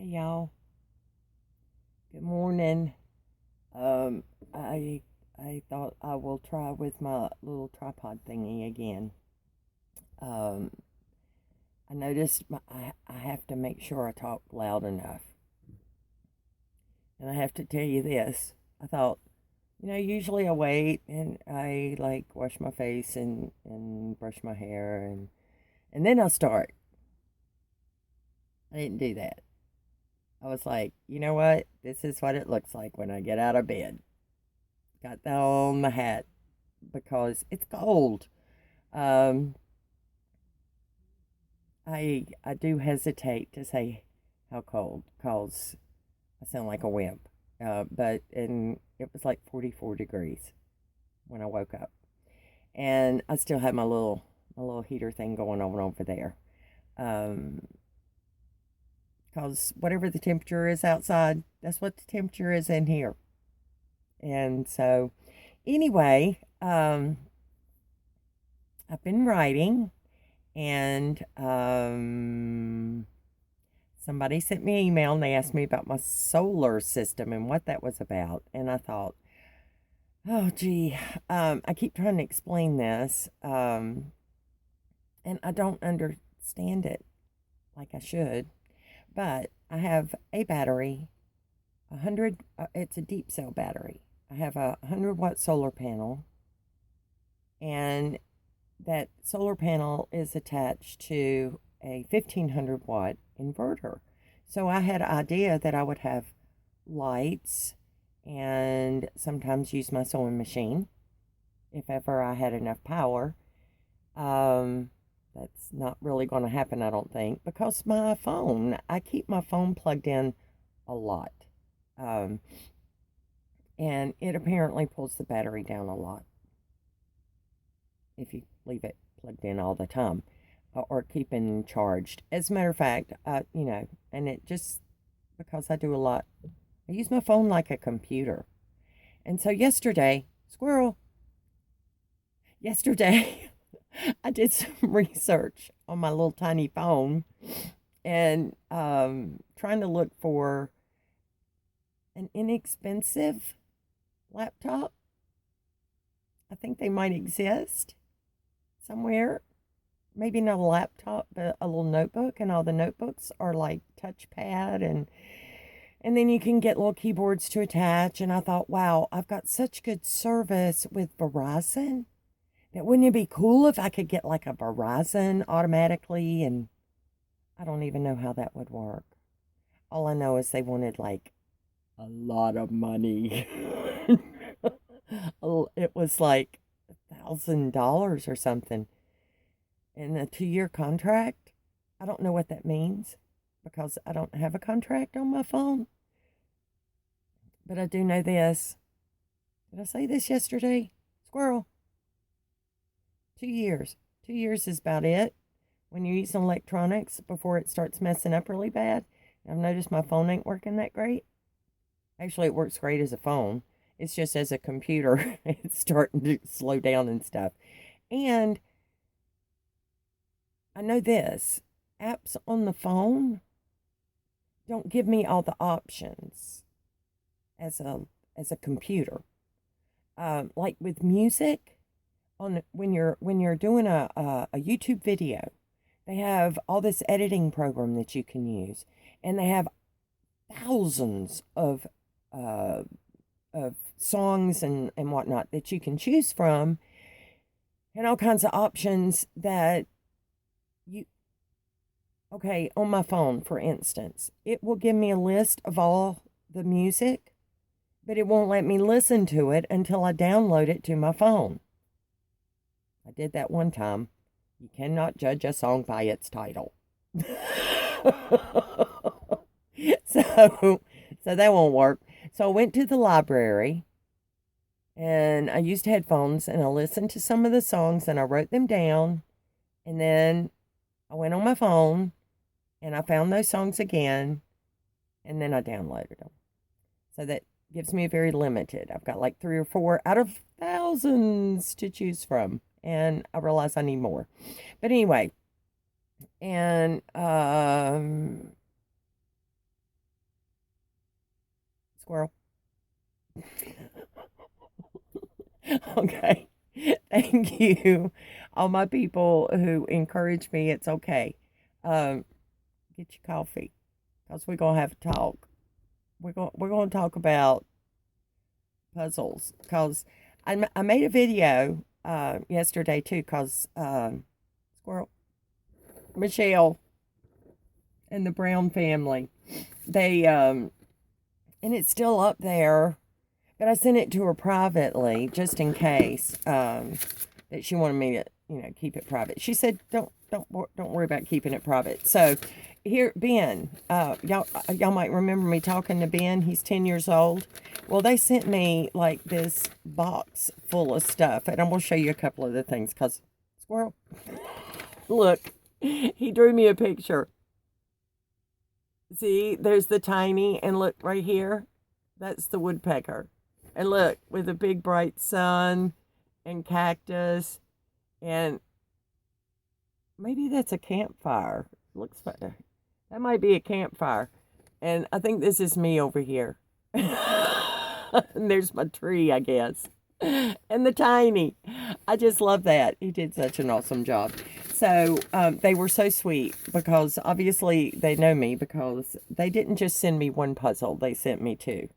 Hey y'all. Good morning. Um, I I thought I will try with my little tripod thingy again. Um, I noticed I have to make sure I talk loud enough, and I have to tell you this. I thought, usually I wait and I like wash my face and brush my hair and then I'll start. I didn't do that. I was like, you know what? This is what it looks like when I get out of bed. Got that on my hat because it's cold. Um, I do hesitate to say how cold because I sound like a wimp. But and it was like 44 degrees when I woke up, and I still have my little heater thing going on over there. Um, because whatever the temperature is outside, that's what the temperature is in here. And so, anyway, I've been writing, and somebody sent me an email and they asked me about my solar system and what that was about. And I thought, oh, gee, I keep trying to explain this, and I don't understand it like I should. But I have a battery, it's a deep cell battery. I have a 100-watt solar panel, and that solar panel is attached to a 1500-watt inverter. So I had an idea that I would have lights and sometimes use my sewing machine if ever I had enough power. That's not really going to happen, I don't think, because I keep my phone plugged in a lot. Um, and it apparently pulls the battery down a lot if you leave it plugged in all the time or keeping charged. As a matter of fact, and it just because I do a lot, I use my phone like a computer. And so Squirrel, yesterday, I did some research on my little tiny phone and trying to look for an inexpensive laptop. I think they might exist somewhere. Maybe not a laptop, but a little notebook, and all the notebooks are like touchpad and then you can get little keyboards to attach. And I thought, wow, I've got such good service with Verizon that wouldn't it be cool if I could get like a Verizon automatically? And I don't even know how that would work. All I know is they wanted like a lot of money. It was like $1,000 or something in a 2-year contract. I don't know what that means because I don't have a contract on my phone. But I do know this. Did I say this yesterday? Squirrel. 2 years. 2 years is about it when you're using electronics before it starts messing up really bad. I've noticed my phone ain't working that great. Actually, it works great as a phone. It's just as a computer, it's starting to slow down and stuff. And I know this apps on the phone don't give me all the options as a computer. Like with music, when you're doing a YouTube video, they have all this editing program that you can use, and they have thousands uh, of songs and whatnot that you can choose from, and all kinds of options that you okay, on my phone, for instance, it will give me a list of all the music, but it won't let me listen to it until I download it to my phone. I did that one time. You cannot judge a song by its title. so so that won't work. So I went to the library and I used headphones and I listened to some of the songs and I wrote them down, and then I went on my phone and I found those songs again, and then I downloaded them. So that gives me a very limited. I've got like 3 or 4 out of thousands to choose from, and I realize I need more. But anyway, and Squirrel. Okay. Thank you. All my people who encourage me, it's okay. Um, get your coffee. Because we're going to have a talk. We're going to talk about puzzles. Because I made a video yesterday too. Because Squirrel, Michelle, and the Brown family, they, and it's still up there. But I sent it to her privately, just in case that she wanted me to, keep it private. She said, "Don't worry about keeping it private." So, here, Ben, y'all might remember me talking to Ben. He's 10 years old. Well, they sent me like this box full of stuff, and I'm gonna show you a couple of the things. Cause Squirrel, look, he drew me a picture. See, there's the tiny, and look right here, that's the woodpecker. And look, with a big bright sun and cactus, and maybe that's a campfire. Looks fun. That might be a campfire. And I think this is me over here. And there's my tree, I guess. And the tiny. I just love that. He did such an awesome job. So they were so sweet because obviously they know me because they didn't just send me one puzzle. They sent me two.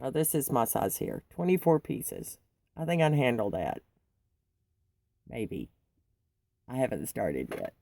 Now, this is my size here. 24 pieces. I think I'd handle that. Maybe. I haven't started yet.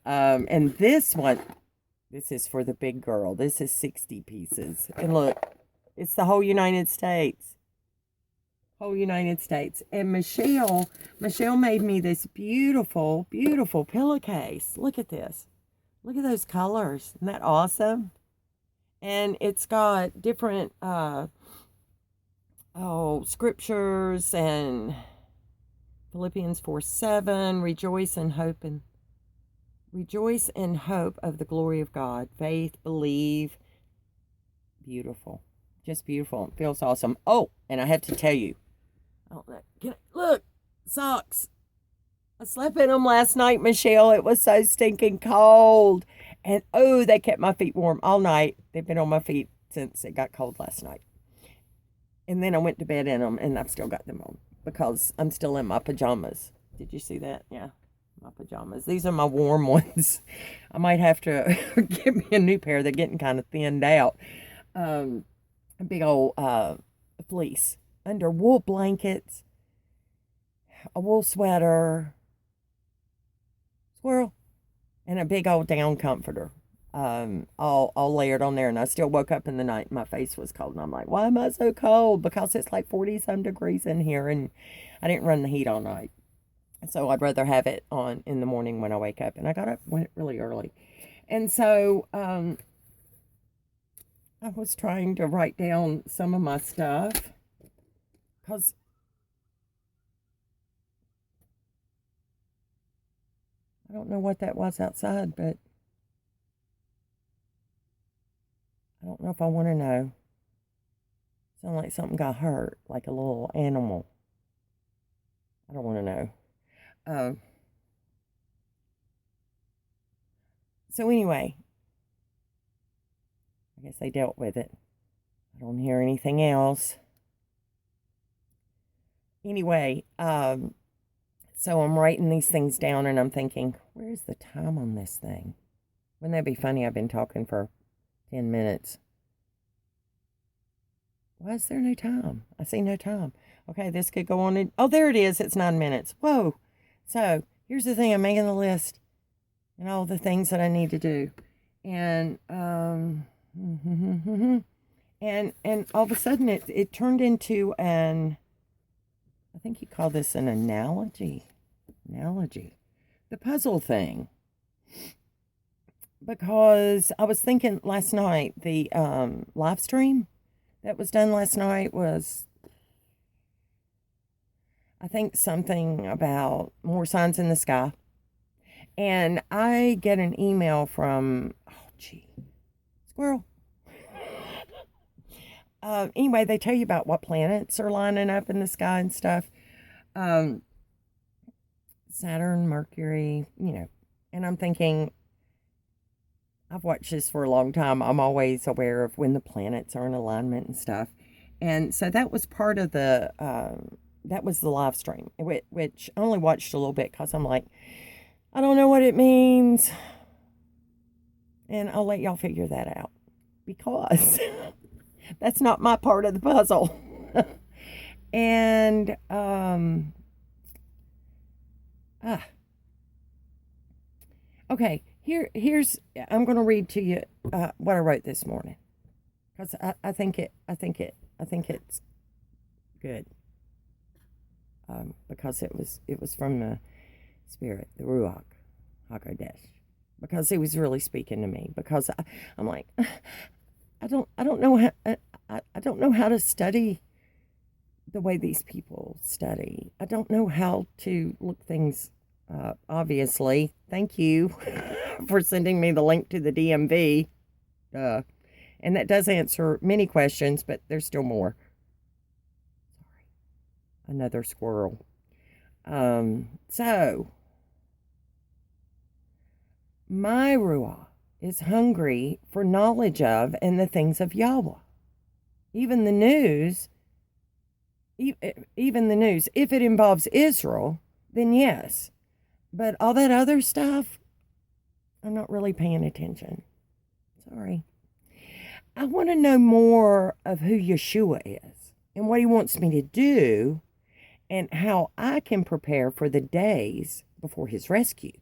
And this one, this is for the big girl. This is 60 pieces. And look, it's the whole United States. Whole United States. And Michelle made me this beautiful, beautiful pillowcase. Look at this. Look at those colors. Isn't that awesome? And it's got different scriptures and Philippians 4:7, rejoice in hope of the glory of God. Faith, believe. Beautiful. Just beautiful. It feels awesome. Oh, and I have to tell you. Look, socks. I slept in them last night, Michelle. It was so stinking cold. And, oh, they kept my feet warm all night. They've been on my feet since it got cold last night. And then I went to bed in them, and I've still got them on because I'm still in my pajamas. Did you see that? Yeah, my pajamas. These are my warm ones. I might have to get me a new pair. They're getting kind of thinned out. A big old fleece under wool blankets, a wool sweater, Squirrel, and a big old down comforter, all layered on there. And I still woke up in the night and my face was cold. And I'm like, why am I so cold? Because it's like 40-some degrees in here and I didn't run the heat all night. So I'd rather have it on in the morning when I wake up. And I got up, went really early. And so I was trying to write down some of my stuff because I don't know what that was outside, but I don't know if I want to know. Sound like something got hurt, like a little animal. I don't want to know. So anyway, I guess they dealt with it. I don't hear anything else. Anyway, so I'm writing these things down and I'm thinking, where's the time on this thing? Wouldn't that be funny? I've been talking for 10 minutes. Why is there no time? I see no time. Okay, this could go on. Oh, there it is. It's 9 minutes. Whoa. So here's the thing. I'm making the list and all the things that I need to do. And, and all of a sudden it turned into I think you call this an analogy. The puzzle thing. Because I was thinking last night, the live stream that was done last night was, I think, something about more signs in the sky. And I get an email from, Squirrel. Anyway, they tell you about what planets are lining up in the sky and stuff. Saturn, Mercury, and I'm thinking, I've watched this for a long time. I'm always aware of when the planets are in alignment and stuff. And so that was part of that was the live stream, which I only watched a little bit because I'm like, I don't know what it means. And I'll let y'all figure that out because that's not my part of the puzzle. And, okay, I'm going to read to you what I wrote this morning because I think it's good. Because it was from the Spirit, the Ruach HaKodesh, because he was really speaking to me. Because I'm like, I don't know how I don't know how to study the way these people study. I don't know how to look things up. Obviously, thank you for sending me the link to the DMV, and that does answer many questions, but there's still more. Another squirrel. So my Ruah is hungry for knowledge of and the things of Yahweh. Even the news, if it involves Israel, then yes. But all that other stuff, I'm not really paying attention. Sorry. I want to know more of who Yeshua is and what he wants me to do and how I can prepare for the days before his rescue.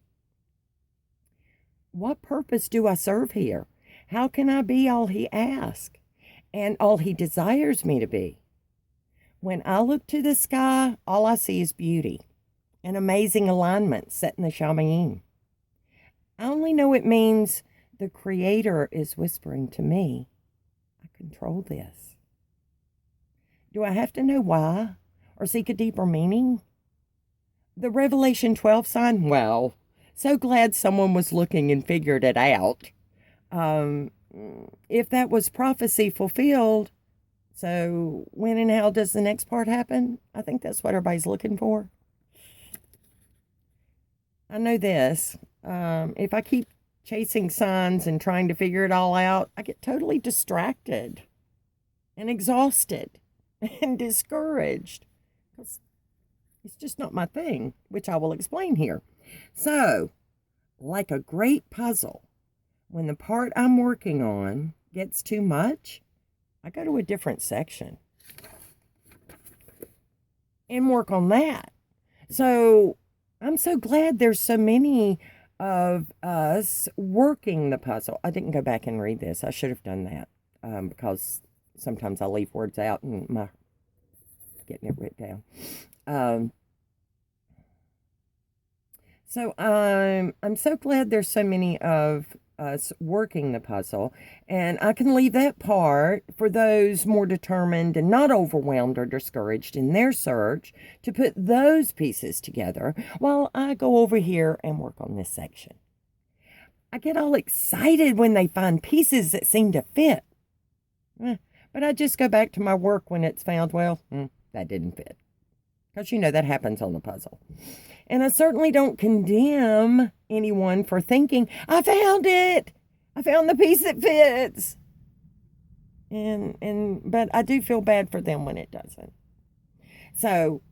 What purpose do I serve here? How can I be all he asks and all he desires me to be? When I look to the sky, all I see is beauty and amazing alignment set in the Shamayim. I only know it means the Creator is whispering to me, I control this. Do I have to know why? Or seek a deeper meaning? The Revelation 12 sign? Well, so glad someone was looking and figured it out. If that was prophecy fulfilled, so when and how does the next part happen? I think that's what everybody's looking for. I know this. If I keep chasing signs and trying to figure it all out, I get totally distracted and exhausted and discouraged. It's just not my thing, which I will explain here. So, like a great puzzle, when the part I'm working on gets too much, I go to a different section and work on that. So, I'm so glad there's so many of us working the puzzle. I didn't go back and read this. I should have done that because sometimes I leave words out and my getting it written down. So I'm so glad there's so many of us working the puzzle, and I can leave that part for those more determined and not overwhelmed or discouraged in their search to put those pieces together while I go over here and work on this section. I get all excited when they find pieces that seem to fit, but I just go back to my work when it's found, well, that didn't fit. Because that happens on the puzzle. And I certainly don't condemn anyone for thinking, I found it. I found the piece that fits. But I do feel bad for them when it doesn't. So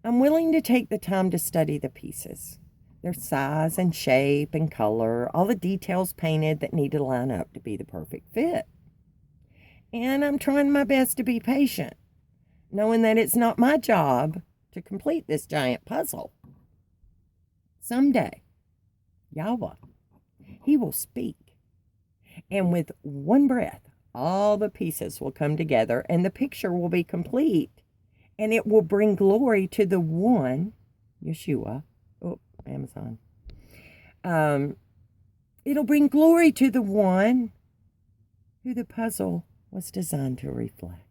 I'm willing to take the time to study the pieces, their size and shape and color, all the details painted that need to line up to be the perfect fit. And I'm trying my best to be patient, knowing that it's not my job to complete this giant puzzle. Someday, Yahweh, he will speak. And with one breath, all the pieces will come together and the picture will be complete. And it will bring glory to the one, Yeshua. Oh, Amazon. It'll bring glory to the one who the puzzle was designed to reflect.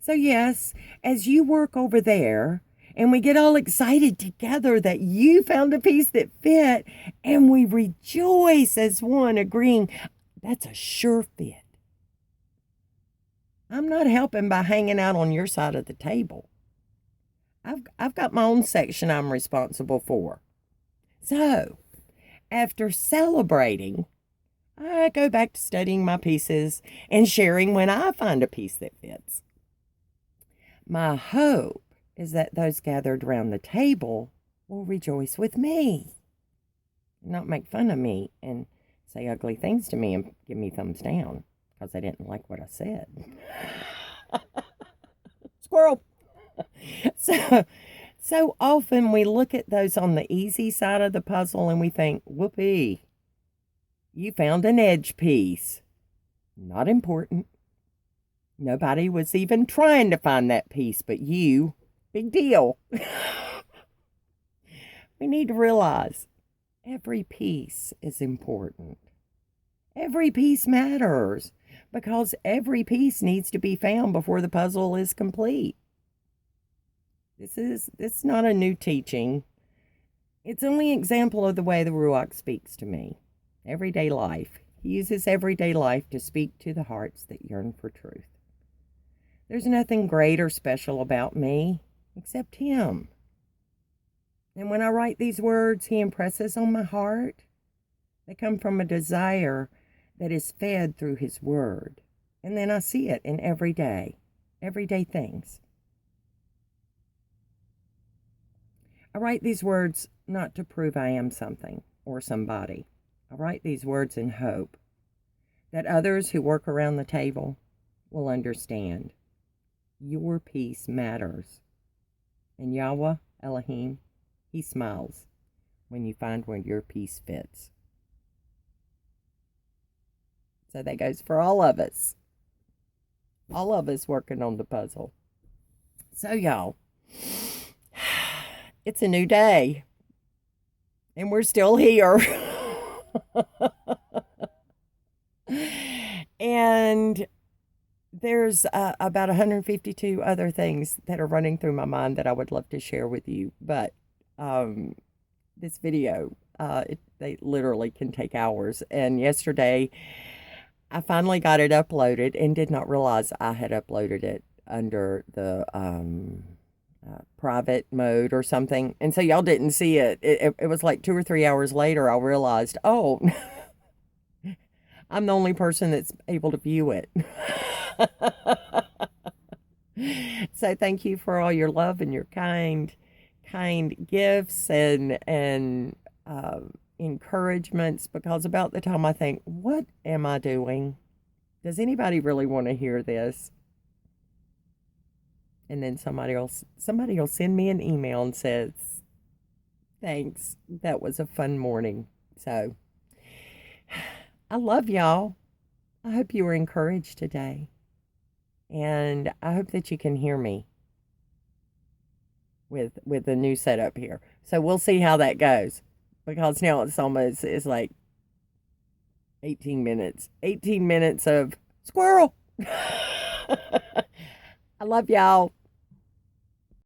So yes, as you work over there, and we get all excited together that you found a piece that fit, and we rejoice as one, agreeing, that's a sure fit. I'm not helping by hanging out on your side of the table. I've got my own section I'm responsible for. So, after celebrating, I go back to studying my pieces and sharing when I find a piece that fits. My hope is that those gathered round the table will rejoice with me, not make fun of me and say ugly things to me and give me thumbs down because they didn't like what I said. Squirrel! So often we look at those on the easy side of the puzzle and we think, whoopee, you found an edge piece. Not important. Nobody was even trying to find that piece but you. Big deal. We need to realize every piece is important. Every piece matters because every piece needs to be found before the puzzle is complete. This is not a new teaching. It's only an example of the way the Ruach speaks to me. Everyday life. He uses everyday life to speak to the hearts that yearn for truth. There's nothing great or special about me except him. And when I write these words he impresses on my heart, they come from a desire that is fed through his word. And then I see it in everyday things. I write these words not to prove I am something or somebody. I write these words in hope that others who work around the table will understand. Your peace matters. And Yahweh, Elohim, he smiles when you find where your piece fits. So that goes for all of us. All of us working on the puzzle. So y'all, it's a new day. And we're still here. And there's about 152 other things that are running through my mind that I would love to share with you. But this video, they literally can take hours. And yesterday, I finally got it uploaded and did not realize I had uploaded it under the private mode or something. And so y'all didn't see it. It was like 2 or 3 hours later, I realized, oh, I'm the only person that's able to view it. So thank you for all your love and your kind gifts and encouragements, because about the time I think, what am I doing? Does anybody really want to hear this? And then somebody will send me an email and says, thanks, that was a fun morning. So I love y'all. I hope you were encouraged today. And I hope that you can hear me with the new setup here. So we'll see how that goes. Because now it's like 18 minutes. 18 minutes of squirrel. I love y'all.